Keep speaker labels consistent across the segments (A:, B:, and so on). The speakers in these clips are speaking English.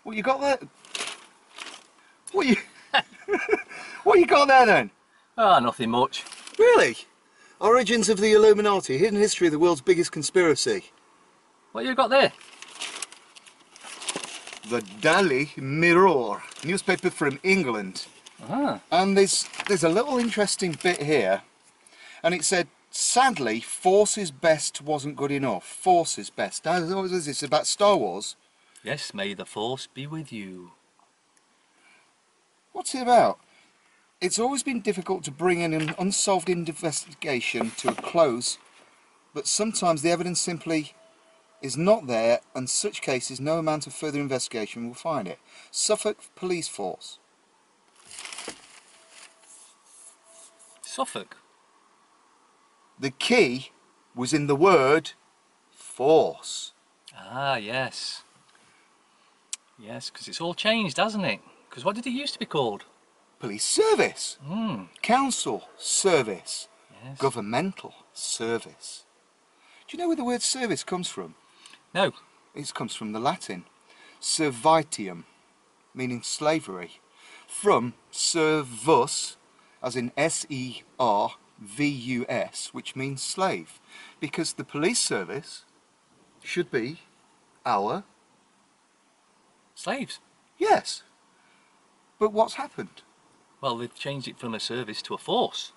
A: What you got there? What you... what you got there then?
B: Ah, nothing much.
A: Really? Origins of the Illuminati, hidden history of the world's biggest conspiracy.
B: What you got there?
A: The Daily Mirror, newspaper from England.
B: Ah.
A: And there's a little interesting bit here, and it said, sadly, Force is best wasn't good enough. Force is best. Now, what is this about Star Wars?
B: Yes, may the Force be with you.
A: What's it about? It's always been difficult to bring in an unsolved investigation to a close, but sometimes the evidence simply is not there, and such cases no amount of further investigation will find it. Suffolk Police Force.
B: Suffolk?
A: The key was in the word force.
B: Ah, yes. Yes, because it's all changed, hasn't it? Because what did it used to be called?
A: Police service. Council service.
B: Yes.
A: Governmental service. Do you know where the word service comes from?
B: No.
A: It comes from the Latin servitium, meaning slavery, from servus, as in S-E-R-V-U-S, which means slave, because the police service should be our...
B: Slaves?
A: Yes. But what's happened?
B: Well, they've changed it from a service to a force.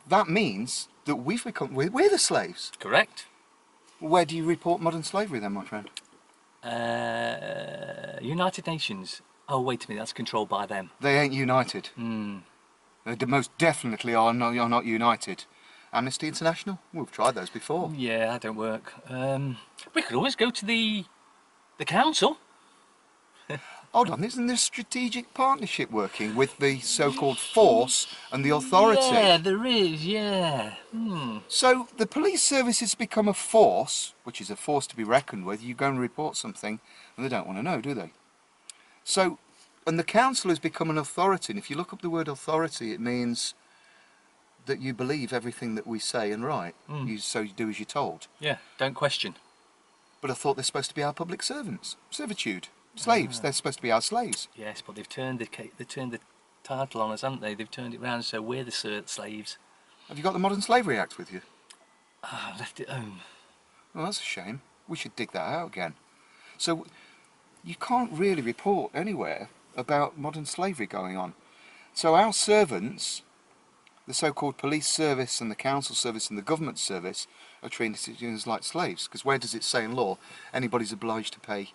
A: That means that we've become... We're the slaves.
B: Correct.
A: Where do you report modern slavery then, my friend?
B: United Nations. Oh, wait a minute, that's controlled by them.
A: They ain't united. They most definitely are not united. Amnesty International? We've tried those before.
B: Yeah, that don't work. We could always go to the council.
A: Hold on, isn't there a strategic partnership working with the so-called force and the authority?
B: Yeah, there is, yeah.
A: So the police service has become a force, which is a force to be reckoned with. You go and report something and they don't want to know, do they? So, and the council has become an authority, and if you look up the word authority, it means that you believe everything that we say and write. So you do as you're told.
B: Yeah, don't question.
A: But I thought they're supposed to be our public servants. Servitude. Slaves. They're supposed to be our slaves.
B: Yes, but they've turned the title on us, haven't they? They've turned it round so we're the slaves.
A: Have you got the Modern Slavery Act with you?
B: Ah, I left it home.
A: Well, that's a shame. We should dig that out again. So, you can't really report anywhere about modern slavery going on. So our servants, the so-called police service and the council service and the government service, are treated as like slaves. Because where does it say in law anybody's obliged to pay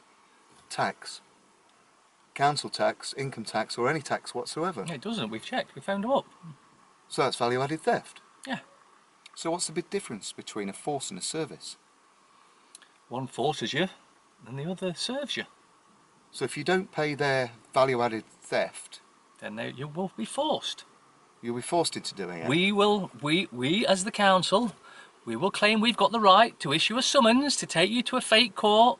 A: tax, council tax, income tax, or any tax whatsoever?
B: Yeah, it doesn't. We've checked. We found them up.
A: So that's value-added theft.
B: Yeah.
A: So what's the big difference between a force and a service?
B: One forces you, and the other serves you.
A: So if you don't pay their value-added theft,
B: Then you will be forced.
A: you'll be forced into doing it.
B: We as the council, we will claim we've got the right to issue a summons to take you to a fake court,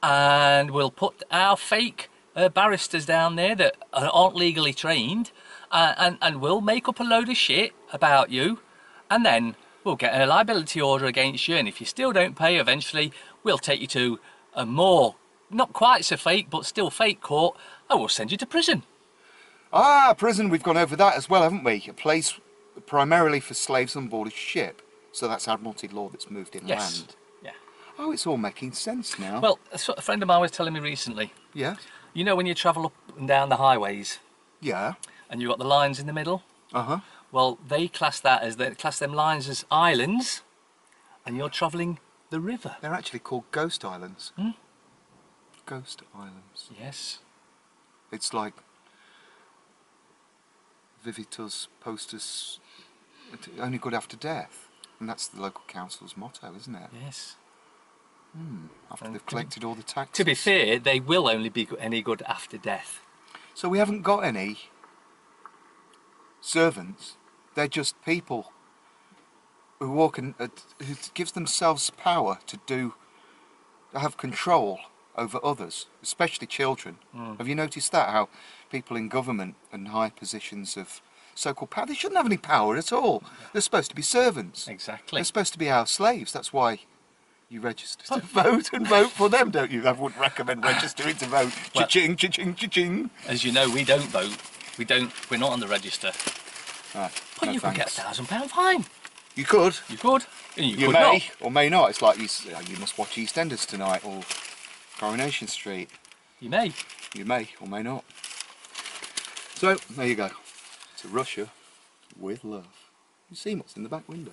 B: and we'll put our fake barristers down there that aren't legally trained, and we'll make up a load of shit about you, and then we'll get a liability order against you, and if you still don't pay, eventually we'll take you to a more, not quite so fake, but still fake court, and we'll send you to prison.
A: Ah, prison, we've gone over that as well, haven't we? A place primarily for slaves on board a ship. So that's Admiralty law that's moved inland.
B: Yeah.
A: Oh, it's all making sense now.
B: Well, that's what a friend of mine was telling me recently.
A: Yeah?
B: You know when you travel up and down the highways,
A: Yeah.
B: and you've got the lines in the middle?
A: Uh-huh.
B: Well, they class them lines as islands, and you're travelling the river.
A: They're actually called ghost islands. Ghost islands.
B: Yes.
A: It's like Vivitus Postus, only good after death. And that's the local council's motto, isn't it?
B: Yes.
A: After they've collected all the taxes.
B: To be fair, they will only be any good after death.
A: So we haven't got any servants. They're just people who walk in, who gives themselves power to have control over others, especially children. Have you noticed that? How people in government and high positions of so-called power, they shouldn't have any power at all. They're supposed to be servants.
B: Exactly.
A: They're supposed to be our slaves. That's why You register to vote and vote for them, don't you? I wouldn't recommend registering to vote.
B: Well,
A: Cha-ching, cha-ching, cha-ching.
B: As you know, we don't vote. We're not on the register.
A: Ah,
B: But
A: no
B: you could get
A: thanks.
B: a £1,000 fine.
A: You could.
B: You could. And you
A: You
B: could
A: may
B: not.
A: or may not. It's like you must watch EastEnders tonight or Coronation Street.
B: You may.
A: You may or may not. So, there you go. To Russia with love. You see what's in the back window.